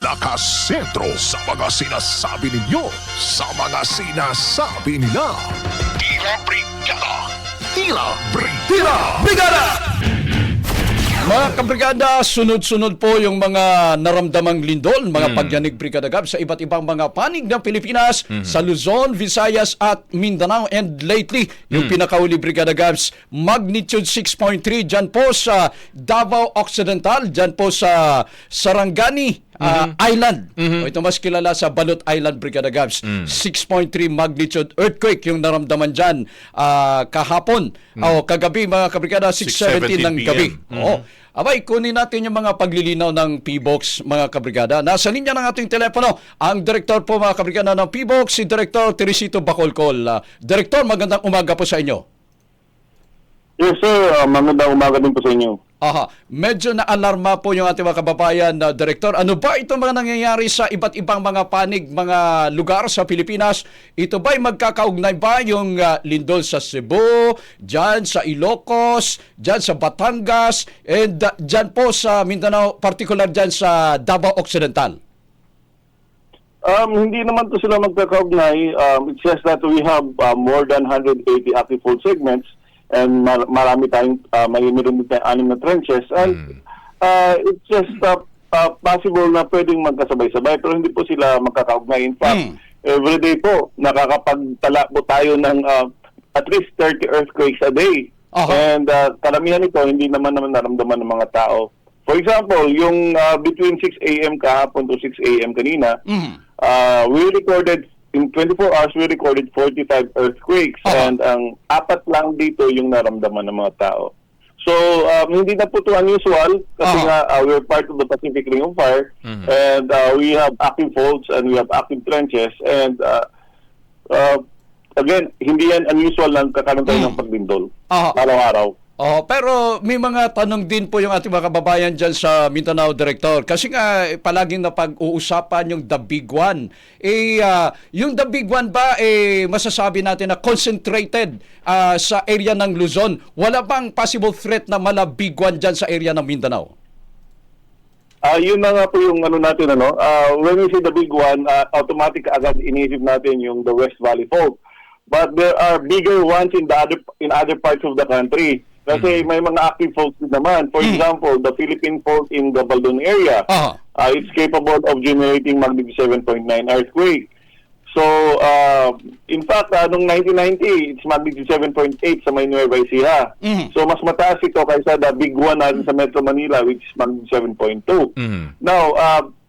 Lakas sentro sa mga sinasabi ninyo, sa mga sinasabi nila. Tila Brigada! Tila Brigada! Brigada! Mga kabrigada, sunod-sunod po yung mga naramdamang lindol, mga pagyanig Brigada Gab sa iba't ibang mga panig ng Pilipinas, sa Luzon, Visayas at Mindanao. And lately, yung pinakauli Brigada Gabs, magnitude 6.3 dyan po sa Davao Occidental, dyan po sa Sarangani Island. O ito mas kilala sa Balot Island, Brigada Gabs. 6.3 magnitude earthquake yung naramdaman dyan kahapon. O kagabi mga kabrigada, 6:17 ng gabi. Oo. Abay, kunin natin yung mga paglilinaw ng PBOX, mga kabrigada. Nasa linya ng ating telepono, ang direktor po mga kabrigada ng PBOX, si Director Teresito Bacolcol. Direktor, magandang umaga po sa inyo. Yes sir, magandang umaga din po sa inyo. Aha, medyo na-alarma po yung ating mga kababayan na Direktor. Ano ba ito mga nangyayari sa iba't ibang mga panig, mga lugar sa Pilipinas? Ito ba'y magkakaugnay ba yung lindol sa Cebu, dyan sa Ilocos, dyan sa Batangas, and dyan po sa Mindanao, particular dyan sa Davao Occidental? Hindi naman to sila magkakaugnay. It's just that we have more than 180 active fault segments and marami tayong may meron tayong 6 na trenches and it's just possible na pwedeng magkasabay-sabay pero hindi po sila magkakaugnay. In fact, everyday po nakakapagtala po tayo ng at least 30 earthquakes a day. And karamihan ito hindi naman naramdaman ng mga tao. For example, yung between 6 a.m. kahapon to 6 a.m. kanina, we recorded in 24 hours, we recorded 45 earthquakes and ang 4 lang dito yung naramdaman ng mga tao. So, hindi na po ito unusual kasi nga we're part of the Pacific Ring of Fire and we have active faults and we have active trenches and again, hindi yan unusual lang kakaroon tayo ng paglindol araw-araw. Pero may mga tanong din po yung ating mga kababayan dyan sa Mindanao, Director. Kasi nga, palaging napag-uusapan yung The Big One. Yung The Big One ba, masasabi natin na concentrated sa area ng Luzon? Wala bang possible threat na mala Big One dyan sa area ng Mindanao? Yun na nga po yung natin, when we say The Big One, automatic agad iniisip natin yung the West Valley Fault. But there are bigger ones in other parts of the country. Kasi may mga active faults din naman. For example, the Philippine fault in the Baldon area, it's capable of generating magnitude 7.9 earthquake. So, in fact, noong 1990, it's magnitude 7.8 sa may Nueva Ecija. So, mas mataas ito kaysa the big one natin sa Metro Manila, which is magnitude 7.2. Now,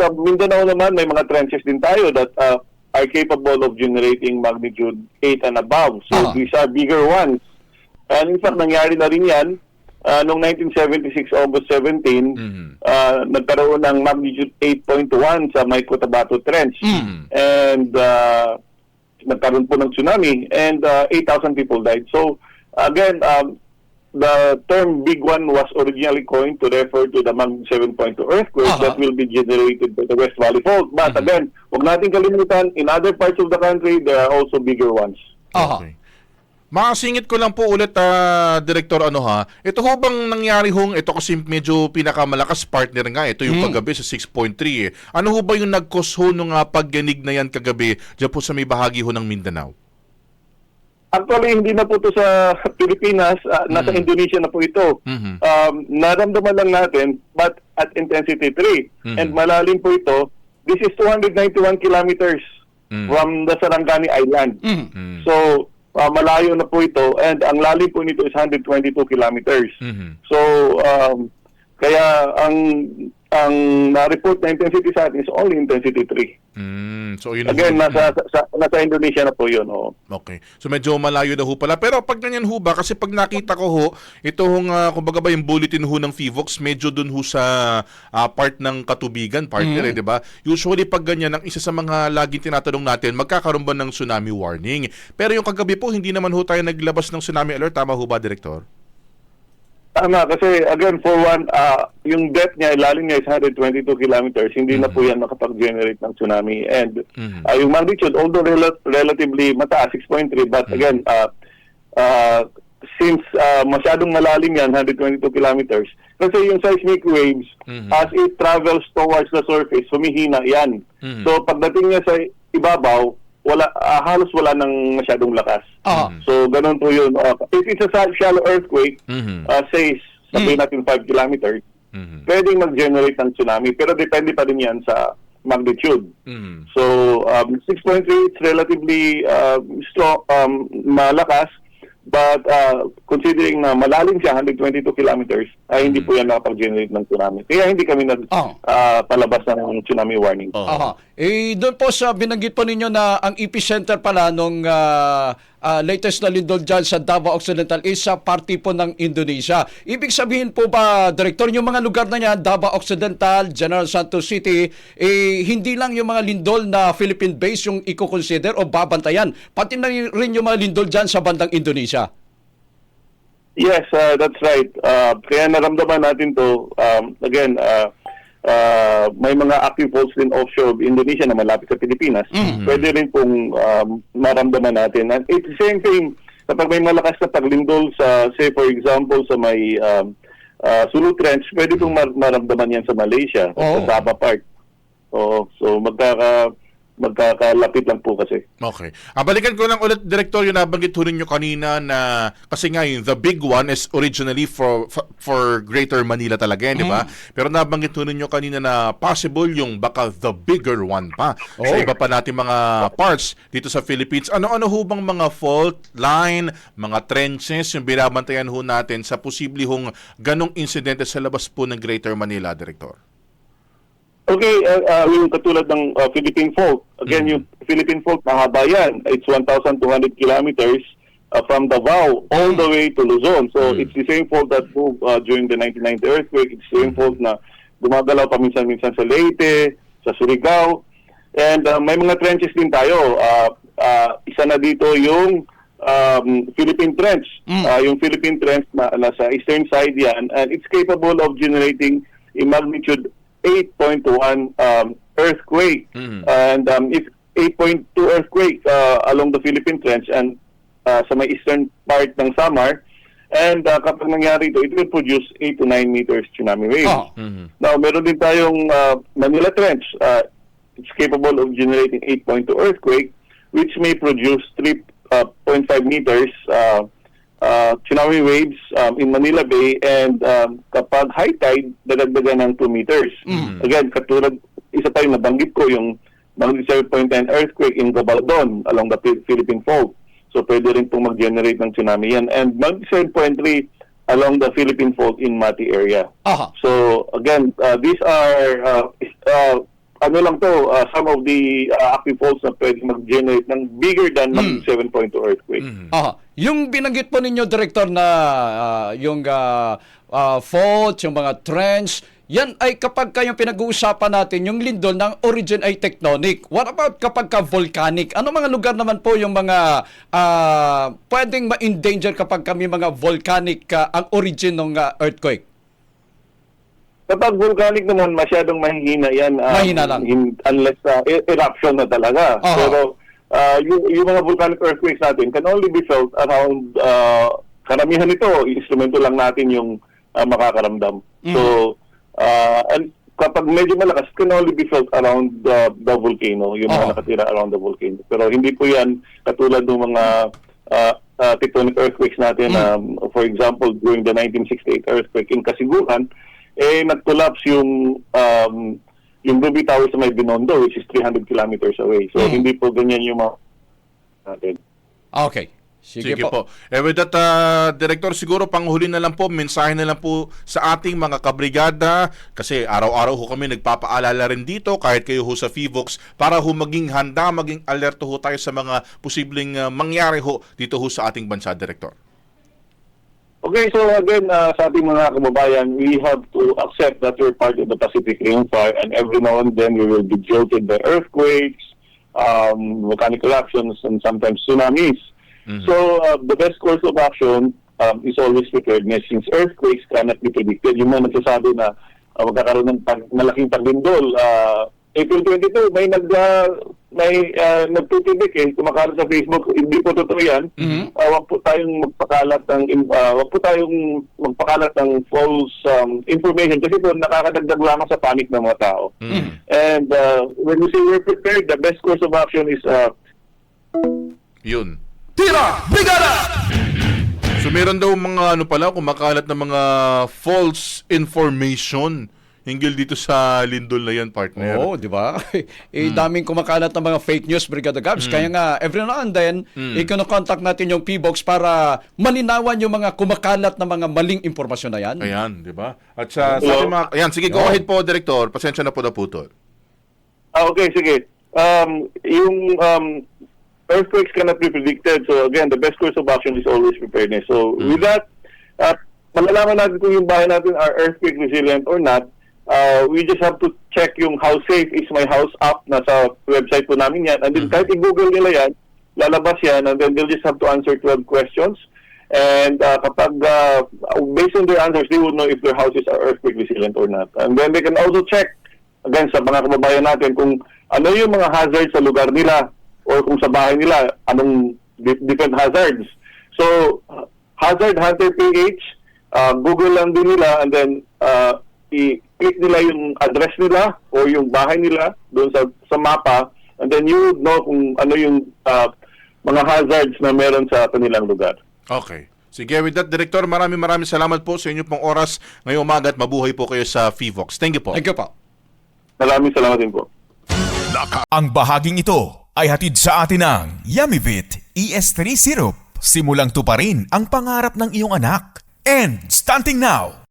sa Mindanao naman, may mga trenches din tayo that are capable of generating magnitude 8 and above. So, these are bigger ones. And in fact, nangyari na rin yan. Noong 1976, August 17, nagkaroon ng magnitude 8.1 sa may Cotabato Trench. And nagkaroon po ng tsunami and 8,000 people died. So, again, the term Big One was originally coined to refer to the magnitude 7.2 earthquake that will be generated by the West Valley Fault. But again, huwag natin kalimutan, in other parts of the country, there are also bigger ones. Okay. Makasingit ko lang po ulit, Direktor, ito ho bang nangyari ito kasi medyo pinakamalakas partner nga, ito yung kagabi sa 6.3 Ano ho ba yung nag-cause ho nung pagyanig na yan kagabi dyan po sa may bahagi ho ng Mindanao? Actually, hindi na po ito sa Pilipinas, nasa Indonesia na po ito. Naramdaman lang natin, but at intensity 3. And malalim po ito, this is 291 kilometers from the Sarangani Island. So, malayo na po ito and ang lalim po nito is 122 kilometers. So, kaya ang na-report na intensity sa atin is only intensity 3. So, yun again, nasa Indonesia na po yun. Okay. So, medyo malayo na ho pala. Pero pag ganyan ho ba, kasi pag nakita ko ito kumbaga ba yung bulletin ho ng PHIVOX, medyo dun ho sa part ng katubigan, partner, di ba? Usually, pag ganyan, ang isa sa mga laging tinatanong natin, magkakaroon ba ng tsunami warning? Pero yung kagabi po, hindi naman ho tayo naglabas ng tsunami alert. Tama ho ba, Direktor? Tama, kasi again, for one, yung depth niya, ilalim niya is 122 kilometers. Hindi na po yan makapag-generate ng tsunami. And yung magnitude, although relatively mataas, 6.3, but again, since masyadong malalim yan, 122 kilometers, kasi yung seismic waves, as it travels towards the surface, humihina yan. So pagdating niya sa ibabaw, halos wala nang masyadong lakas. So ganun po yun. If it's a shallow earthquake, say, sabihin natin 5 kilometers, pwedeng mag-generate ng tsunami. Pero depende pa rin yan sa magnitude. So 6.3, it's relatively strong, malakas. But considering na malalim siya, 122 kilometers, ay hindi po yan nakapag-generate ng tsunami. Kaya hindi kami palabas ng tsunami warning. Doon po sa binanggit po ninyo na ang epicenter pala nung latest na lindol dyan sa Davao Occidental is sa party po ng Indonesia. Ibig sabihin po ba, Director, yung mga lugar na yan, Davao Occidental, General Santos City, hindi lang yung mga lindol na Philippine base yung i-consider o babantayan, pati na rin yung mga lindol dyan sa bandang Indonesia. Yes, that's right. Kaya naramdaman natin to, again, may mga active faults din offshore of Indonesia na malapit sa Pilipinas. Pwede rin pong maramdaman natin. And it's the same thing kapag may malakas na paglindol sa, say for example, sa may Sulu Trench, pwede pong maramdaman yan sa Malaysia, sa Sabah part. So magkakalapit lang po kasi. Okay. Balikan ko lang ulit, Director, yung nabanggit ho ninyo kanina na kasi nga yung the big one is originally for Greater Manila talaga, di ba? Pero nabanggit ho ninyo kanina na possible yung baka the bigger one pa sa iba pa natin mga parts dito sa Philippines. Ano-ano ho bang mga fault line, mga trenches yung binabantayan ho natin sa posible hong ganong insidente sa labas po ng Greater Manila, Director? Okay, yung katulad ng Philippine Fault. Again, yung Philippine Fault, mahaba yan. It's 1,200 kilometers from Davao all the way to Luzon. So, it's the same fault that moved during the 1990 earthquake. It's the same fault na gumagalaw paminsan-minsan sa Leyte, sa Surigao. And may mga trenches din tayo. Isa na dito yung Philippine Trench. Yung Philippine Trench na nasa eastern side yan. And it's capable of generating a magnitude 8.1 earthquake. And if 8.2 earthquake along the Philippine Trench and sa may eastern part ng Samar, and kapag nangyari ito, it will produce 8 to 9 meters tsunami wave. Now, meron din tayong Manila Trench. It's capable of generating 8.2 earthquake, which may produce 3.5 meters tsunami waves in Manila Bay, and kapag high tide, dadagdagan ng 2 meters. Again, katulad, isa tayong nabanggit ko, yung magnitude 7.9 earthquake in Gabaldon along the Philippine Fault. So pwede rin pong mag-generate ng tsunami yan. And magnitude 7.3 along the Philippine Fault in Mati area. So again, these are some of the active faults na pwede mag-generate ng bigger than magnitude 7.2 earthquake. Yung binanggit po ninyo, Director, na yung fault, yung mga trench, yan ay kapag kayong pinag-uusapan natin, yung lindol ng origin ay tectonic. What about kapag volcanic? Ano mga lugar naman po yung mga pwedeng ma-endanger kapag kami mga volcanic ang origin ng earthquake? Kapag volcanic naman, masyadong mahihina yan. Mahina lang. Unless eruption na talaga. Pero yung mga volcanic earthquakes natin can only be felt around, karamihan nito, instrumento lang natin yung makakaramdam. So, and kapag medyo malakas, can only be felt around the volcano, yung mga nakatira around the volcano. Pero hindi po yan katulad ng mga tectonic earthquakes natin. For example, during the 1968 earthquake in Kasiguran, nag-collapse yung Ruby Tower sa may Binondo, which is 300 kilometers away. So, hindi po ganyan yung mga natin. Okay. Sige po. With that, Director, siguro panghuli na lang po, mensahe na lang po sa ating mga kabrigada, kasi araw-araw ho kami nagpapaalala rin dito, kahit kayo ho sa FIVOX, para ho maging handa, maging alerto ho tayo sa mga posibleng mangyari ho dito ho sa ating bansa, Director. Okay, so again, sa ating mga kababayan, we have to accept that we're part of the Pacific Ring of Fire, and every now and then we will be jolted by earthquakes, volcanic eruptions, and sometimes tsunamis. So the best course of action is always preparedness, since earthquakes cannot be predicted. Yung mga nagsasabi na magkakaroon ng malaking paglindol. April 22, may may nagtutibik kumakalat sa Facebook, hindi po totoo yan. Wag po tayong magpakalat ng false information kasi po nakakadagdag lamang sa panic ng mga tao. And when we say we're prepared, the best course of action is Yun. Tira! Brigada! So meron daw mga kumakalat na mga false information hinggil dito sa lindol na yan, partner. Oo, di ba? Daming kumakalat ng mga fake news, Brigada Gabs. Kaya nga, every now and then, i-contact natin yung P-Box para malinawan yung mga kumakalat na mga maling impormasyon na yan. Ayan, di ba? At sa ating mga... Ayan, sige, go ahead po, Director. Pasensya na po na putol. okay, sige. Yung earthquakes cannot be predicted. So again, the best course of action is always preparedness. So with that, malalaman natin kung yung bahay natin are earthquake resilient or not. We just have to check yung how safe is my house app. Nasa website po namin yan. And then kahit i-google nila yan, lalabas yan, and then they'll just have to answer 12 questions. And kapag based on their answers, they will know if their houses are earthquake resilient or not. And then they can also check, again, sa mga kababayan natin, kung ano yung mga hazards sa lugar nila or kung sa bahay nila, anong different hazards. So, Hazard Hunter PH, Google lang din nila, and then i-click nila yung address nila o yung bahay nila doon sa mapa, and then you would know kung ano yung mga hazards na meron sa kanilang lugar. Okay. Sige, with that, Director, maraming salamat po sa inyo pong oras ngayong umaga at mabuhay po kayo sa Fivox. Thank you po. Thank you po. Maraming salamat din po. Ang bahaging ito ay hatid sa atin ng Yummyvit ES3 Syrup. Simulang tuparin ang pangarap ng iyong anak. And stunting now,